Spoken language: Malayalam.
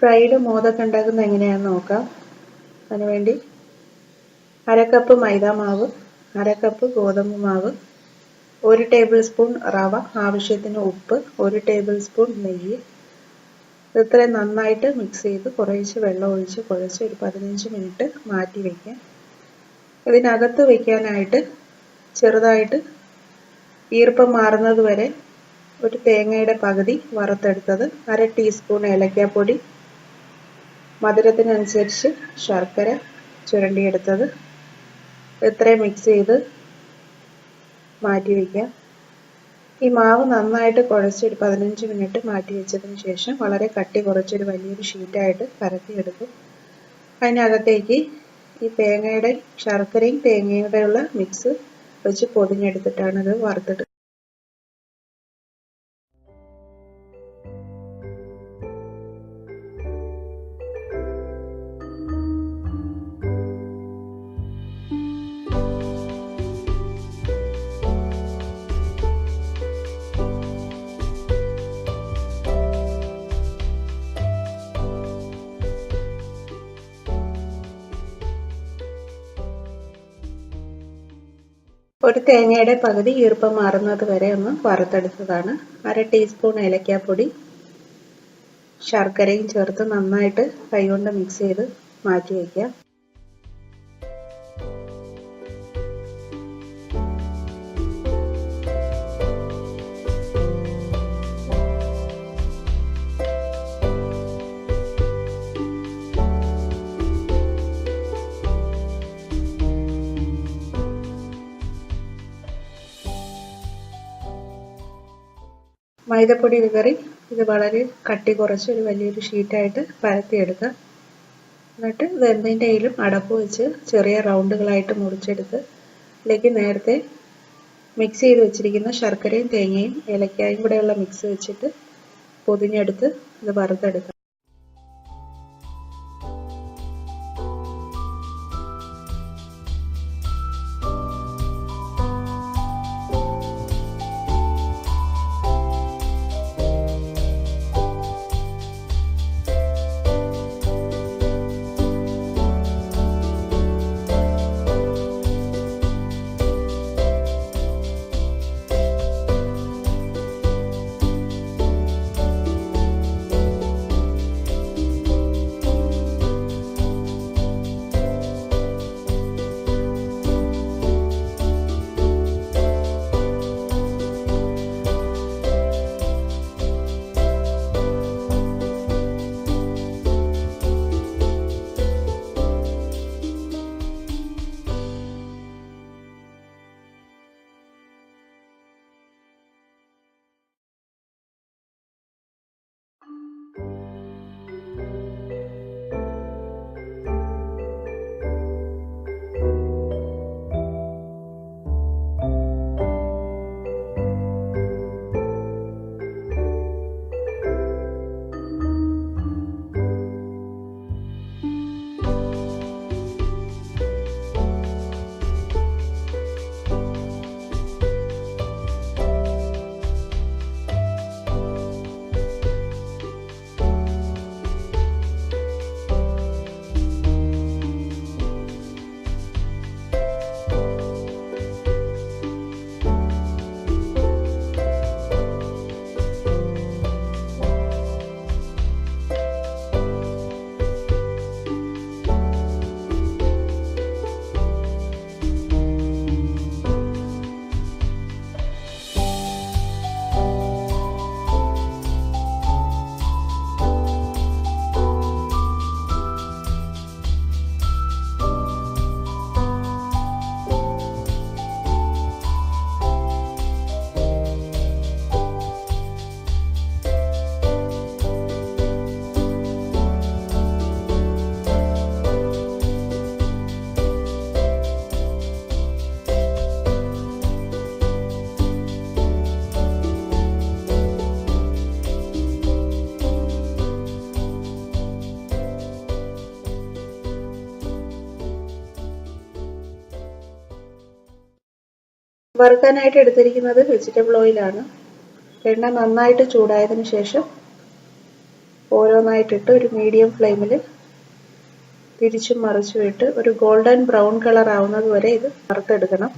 ഫ്രൈഡ് മോദക് ഉണ്ടാക്കുന്നത് എങ്ങനെയാണെന്ന് നോക്കാം. അതിനുവേണ്ടി 1/2 കപ്പ് മൈദ മാവ്, 1/2 കപ്പ് ഗോതമ്പ് മാവ്, 1 ടേബിൾ സ്പൂൺ റവ, ആവശ്യത്തിന് ഉപ്പ്, 1 ടേബിൾ സ്പൂൺ നെയ്യ്. ഇത്രയും നന്നായിട്ട് മിക്സ് ചെയ്ത് കുറേശ്ശെ വെള്ളം ഒഴിച്ച് കുഴച്ച് ഒരു 15 മിനിറ്റ് മാറ്റി വയ്ക്കാം. ഇതിനകത്ത് വയ്ക്കാനായിട്ട് ചെറുതായിട്ട് ഈർപ്പം മാറുന്നത് വരെ ഒരു തേങ്ങയുടെ പകുതി വറുത്തെടുത്തത്, 1/2 ടീസ്പൂൺ ഏലക്കാപ്പൊടി, മധുരത്തിനനുസരിച്ച് ശർക്കര ചുരണ്ടിയെടുത്തത്, ഇത്രയും മിക്സ് ചെയ്ത് മാറ്റി വയ്ക്കാം. ഈ മാവ് നന്നായിട്ട് കുഴച്ച് ഒരു 15 മിനിറ്റ് മാറ്റി വെച്ചതിന് ശേഷം വളരെ കട്ടി കുറച്ചൊരു വലിയൊരു ഷീറ്റായിട്ട് പരത്തിയെടുക്കും. അതിനകത്തേക്ക് ഈ തേങ്ങയുടെ ശർക്കരയും തേങ്ങയുടെയുള്ള മിക്സ് വെച്ച് പൊതിഞ്ഞെടുത്തിട്ടാണ് ഇത് വറുത്തെടുക്കുന്നത്. ഒരു തേങ്ങയുടെ പകുതി ഈർപ്പം മാറുന്നത് വരെ ഒന്ന് വറുത്തെടുത്തതാണ്. 1/2 ടീസ്പൂൺ ഏലക്കാപ്പൊടി, ശർക്കരയും ചേർത്ത് നന്നായിട്ട് കൈകൊണ്ട് മിക്സ് ചെയ്ത് മാറ്റി വയ്ക്കാം. മൈദപ്പൊടി വിതറി ഇത് വളരെ കട്ടി കുറച്ച് ഒരു വലിയൊരു ഷീറ്റായിട്ട് പരത്തിയെടുക്കുക. എന്നിട്ട് ഇത് എന്തിൻ്റെയിലും അടപ്പ് വെച്ച് ചെറിയ റൗണ്ടുകളായിട്ട് മുറിച്ചെടുത്ത് ഇതിലേക്ക് നേരത്തെ മിക്സ് ചെയ്ത് വെച്ചിരിക്കുന്ന ശർക്കരയും തേങ്ങയും ഏലക്കായും കൂടെയുള്ള മിക്സ് വെച്ചിട്ട് പൊതിഞ്ഞെടുത്ത് ഇത് വറുത്തെടുക്കുക. വറുക്കാനായിട്ട് എടുത്തിരിക്കുന്നത് വെജിറ്റബിൾ ഓയിലാണ്. എണ്ണ നന്നായിട്ട് ചൂടായതിനു ശേഷം ഓരോന്നായിട്ടിട്ട് ഒരു മീഡിയം ഫ്ലെയിമിൽ തിരിച്ചും മറിച്ചും ഇട്ട് ഒരു ഗോൾഡൻ ബ്രൗൺ കളർ ആവുന്നത് വരെ ഇത് വറുത്തെടുക്കണം.